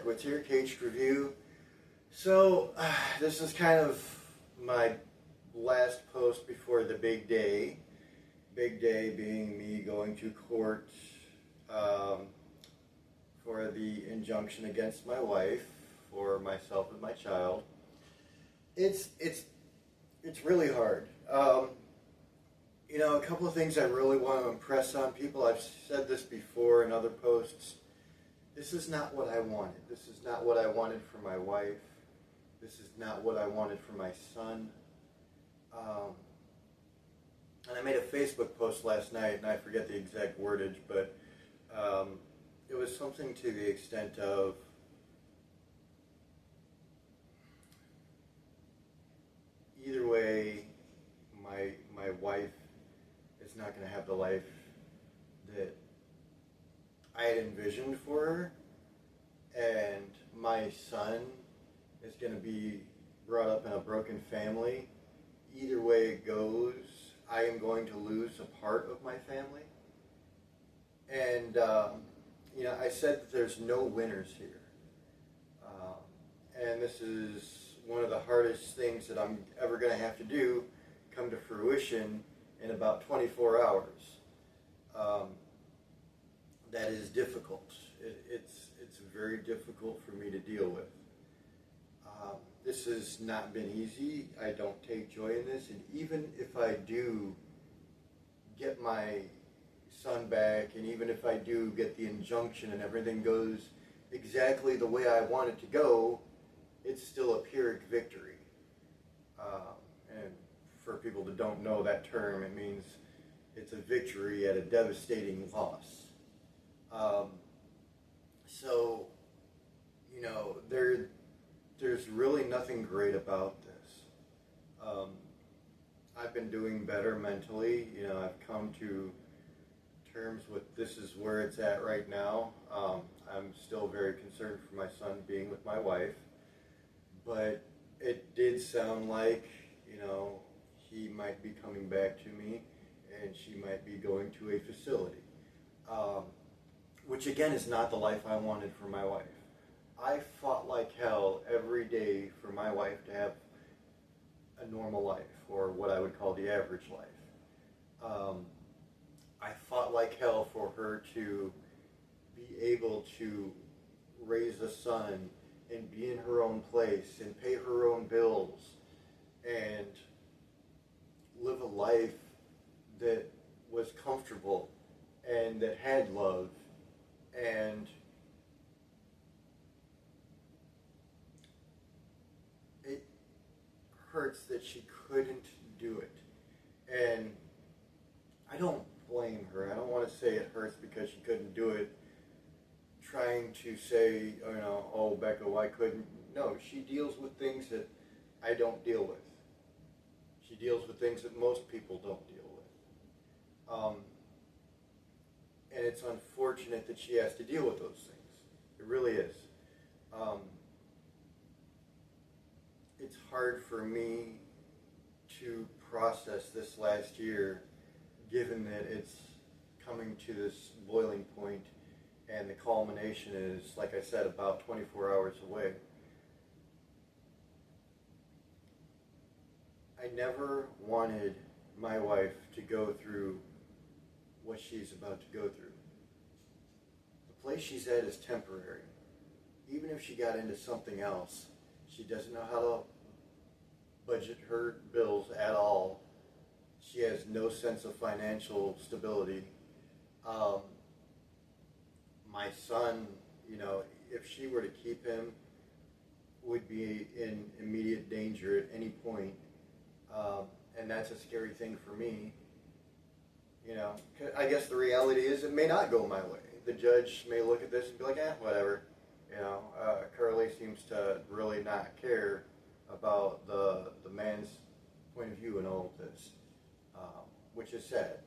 with your Kaged review. So, this is kind of my last post before the big day. Big day being me going to court for the injunction against my wife, for myself and my child. It's really hard. A couple of things I really want to impress on people. I've said this before in other posts. This is not what I wanted. This is not what I wanted for my wife. This is not what I wanted for my son. And I made a Facebook post last night, and I forget the exact wordage, but it was something to the extent of, either way, my wife is not going to have the life that I had envisioned for her, and my son is going to be brought up in a broken family. Either way it goes, I am going to lose a part of my family. And, I said that there's no winners here. And this is one of the hardest things that I'm ever going to have to do come to fruition in about 24 hours. That is difficult. It's very difficult for me to deal with. This has not been easy. I don't take joy in this, and even if I do get my son back, and even if I do get the injunction and everything goes exactly the way I want it to go, it's still a Pyrrhic victory. And for people that don't know that term, it means it's a victory at a devastating loss. There's really nothing great about this. I've been doing better mentally. I've come to terms with this is where it's at right now. I'm still very concerned for my son being with my wife, but it did sound like, he might be coming back to me, and she might be going to a facility, which again is not the life I wanted for my wife. I fought like hell every day for my wife to have a normal life, or what I would call the average life. I fought like hell for her to be able to raise a son and be in her own place and pay her own bills and live a life that was comfortable and that had love. And it hurts that she couldn't do it. And I don't blame her. I don't want to say it hurts because she couldn't do it, trying to say, oh, Becca, why couldn't? No, she deals with things that I don't deal with. She deals with things that most people don't deal with. And it's unfortunate that she has to deal with those things. It really is. It's hard for me to process this last year, given that it's coming to this boiling point, and the culmination is, like I said, about 24 hours away. I never wanted my wife to go through what she's about to go through. The place she's at is temporary. Even if she got into something else, she doesn't know how to budget her bills at all. She has no sense of financial stability. My son, if she were to keep him, would be in immediate danger at any point. And that's a scary thing for me. I guess the reality is it may not go my way. The judge may look at this and be like, whatever. Curly seems to really not care about the man's point of view in all of this, which is sad.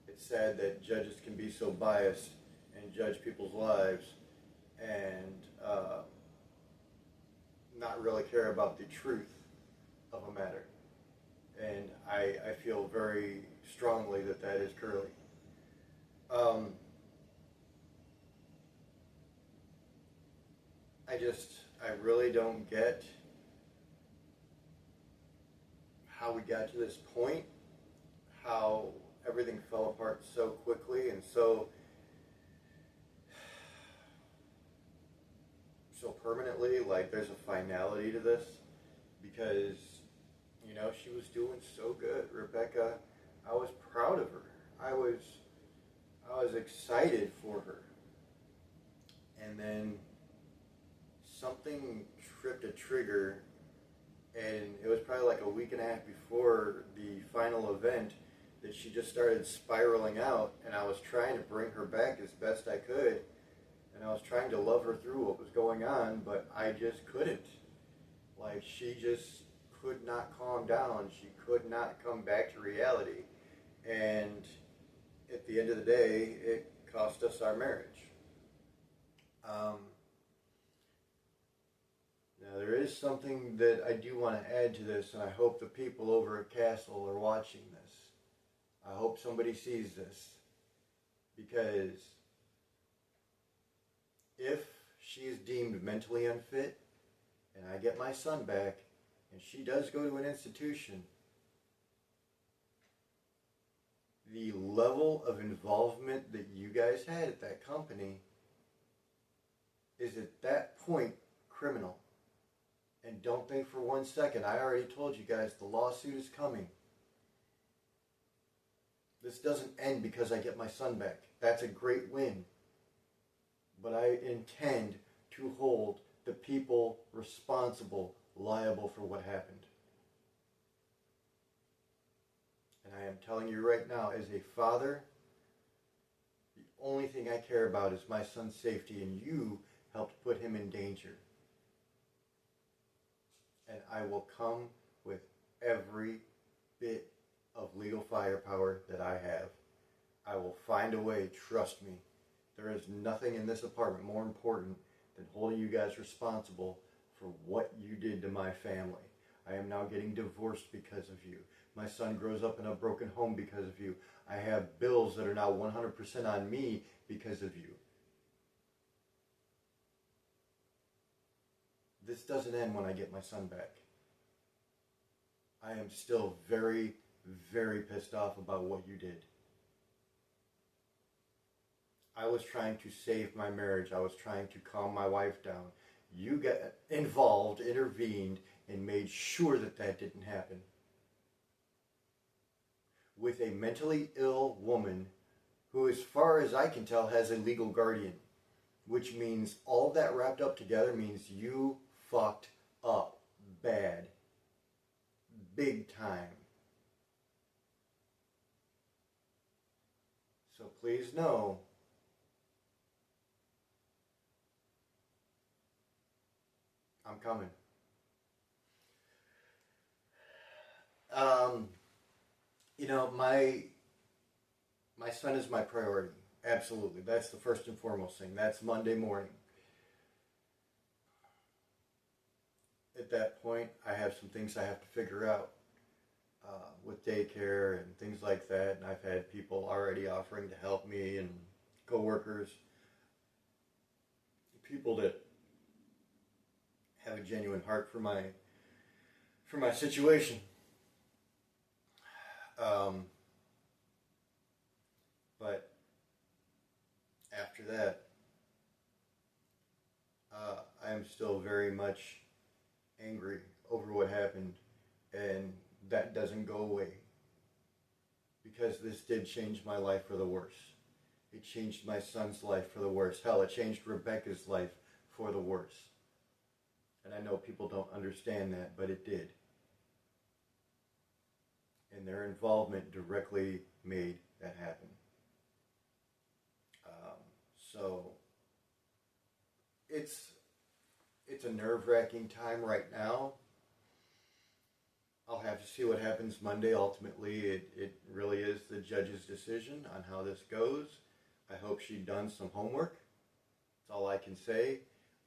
It's sad that judges can be so biased and judge people's lives and not really care about the truth of a matter. And I feel very strongly that that is Curly. I really don't get how we got to this point, how everything fell apart so quickly and so permanently. Like there's a finality to this because she was doing so good. Rebecca, I was proud of her. I was excited for her. And then something tripped a trigger, and it was probably like a week and a half before the final event that she just started spiraling out, and I was trying to bring her back as best I could, and I was trying to love her through what was going on, but I just couldn't. Like, she just could not calm down. She could not come back to reality. And at the end of the day, it cost us our marriage. Now, there is something that I do want to add to this, and I hope the people over at Castle are watching this. I hope somebody sees this. Because if she is deemed mentally unfit, and I get my son back, and she does go to an institution, the level of involvement that you guys had at that company is at that point criminal. And don't think for 1 second, I already told you guys the lawsuit is coming. This doesn't end because I get my son back. That's a great win. But I intend to hold the people responsible liable for what happened. And I am telling you right now, as a father, the only thing I care about is my son's safety, and you helped put him in danger. And I will come with every bit of legal firepower that I have. I will find a way, trust me. There is nothing in this apartment more important than holding you guys responsible for what you did to my family. I am now getting divorced because of you. My son grows up in a broken home because of you. I have bills that are now 100% on me because of you. This doesn't end when I get my son back. I am still very, very pissed off about what you did. I was trying to save my marriage. I was trying to calm my wife down. You got involved, intervened, and made sure that that didn't happen. With a mentally ill woman who, as far as I can tell, has a legal guardian. Which means all that wrapped up together means you fucked up bad. Big time. So please know, I'm coming. My son is my priority. Absolutely. That's the first and foremost thing. That's Monday morning. At that point, I have some things I have to figure out with daycare and things like that. And I've had people already offering to help me, and coworkers, people that have a genuine heart for my situation. But after that, I am still very much angry over what happened, and that doesn't go away, because this did change my life for the worse. It changed my son's life for the worse. Hell, it changed Rebecca's life for the worse. And I know people don't understand that, but it did. And their involvement directly made that happen. So it's a nerve-wracking time right now. I'll have to see what happens Monday. Ultimately, it really is the judge's decision on how this goes. I hope she's done some homework. That's all I can say.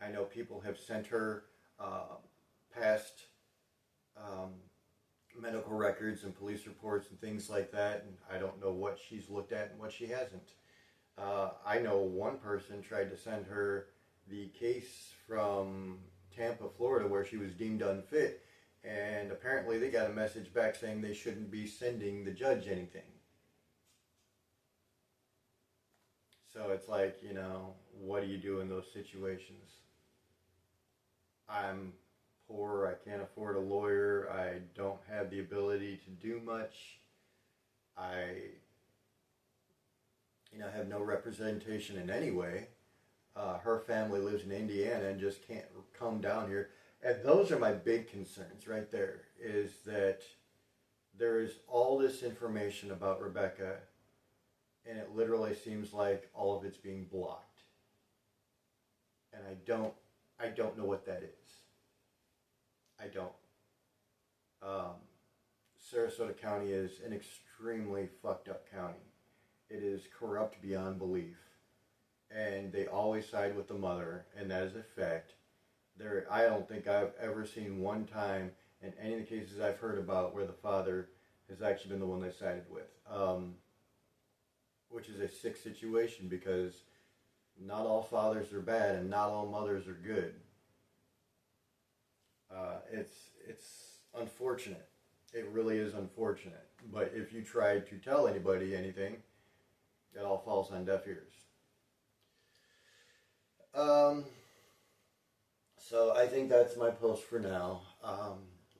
I know people have sent her past medical records and police reports and things like that, and I don't know what she's looked at and what she hasn't. I know one person tried to send her the case from Tampa, Florida, where she was deemed unfit. And apparently they got a message back saying they shouldn't be sending the judge anything. So it's like, what do you do in those situations? I'm poor, I can't afford a lawyer, I don't have the ability to do much. I have no representation in any way. Her family lives in Indiana and just can't come down here. And those are my big concerns right there, is that there is all this information about Rebecca, and it literally seems like all of it's being blocked. And I don't know what that is. I don't. Sarasota County is an extremely fucked up county. It is corrupt beyond belief. And they always side with the mother, and that is a fact. I don't think I've ever seen one time in any of the cases I've heard about where the father has actually been the one they sided with. Which is a sick situation, because not all fathers are bad and not all mothers are good. It's unfortunate. It really is unfortunate. But if you try to tell anybody anything, it all falls on deaf ears. So I think that's my post for now.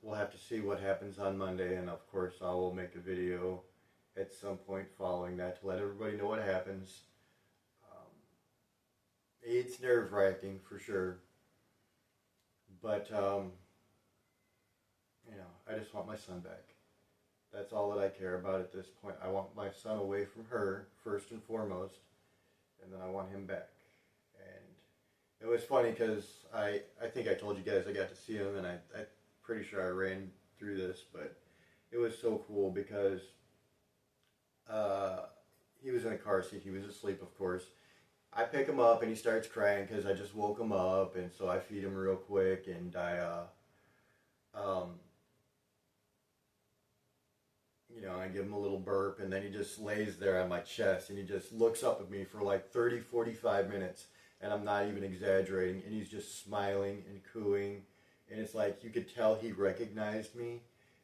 We'll have to see what happens on Monday, and of course I will make a video at some point following that to let everybody know what happens. It's nerve-wracking for sure, but I just want my son back. That's all that I care about at this point. I want my son away from her first and foremost, and then I want him back. And it was funny because I think I told you guys I got to see him, and I'm pretty sure I ran through this, but it was so cool because he was in a car seat. He was asleep, of course. I pick him up, and he starts crying because I just woke him up, and so I feed him real quick, and I give him a little burp, and then he just lays there on my chest, and he just looks up at me for like 30, 45 minutes, and I'm not even exaggerating, and he's just smiling and cooing, and it's like you could tell he recognized me,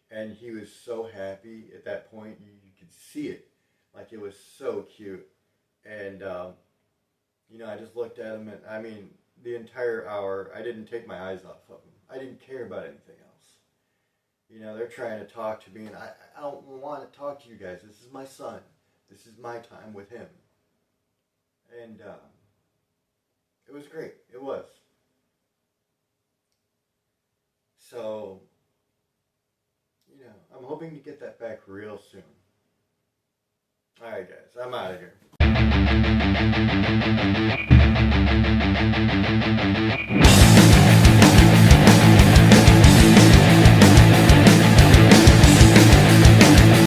and he was so happy at that point. You could see it. Like, it was so cute. And, I just looked at him, and, the entire hour, I didn't take my eyes off of him. I didn't care about anything else. They're trying to talk to me, and I don't want to talk to you guys. This is my son. This is my time with him. And it was great. It was. So, I'm hoping to get that back real soon. Alright guys, I'm out of here.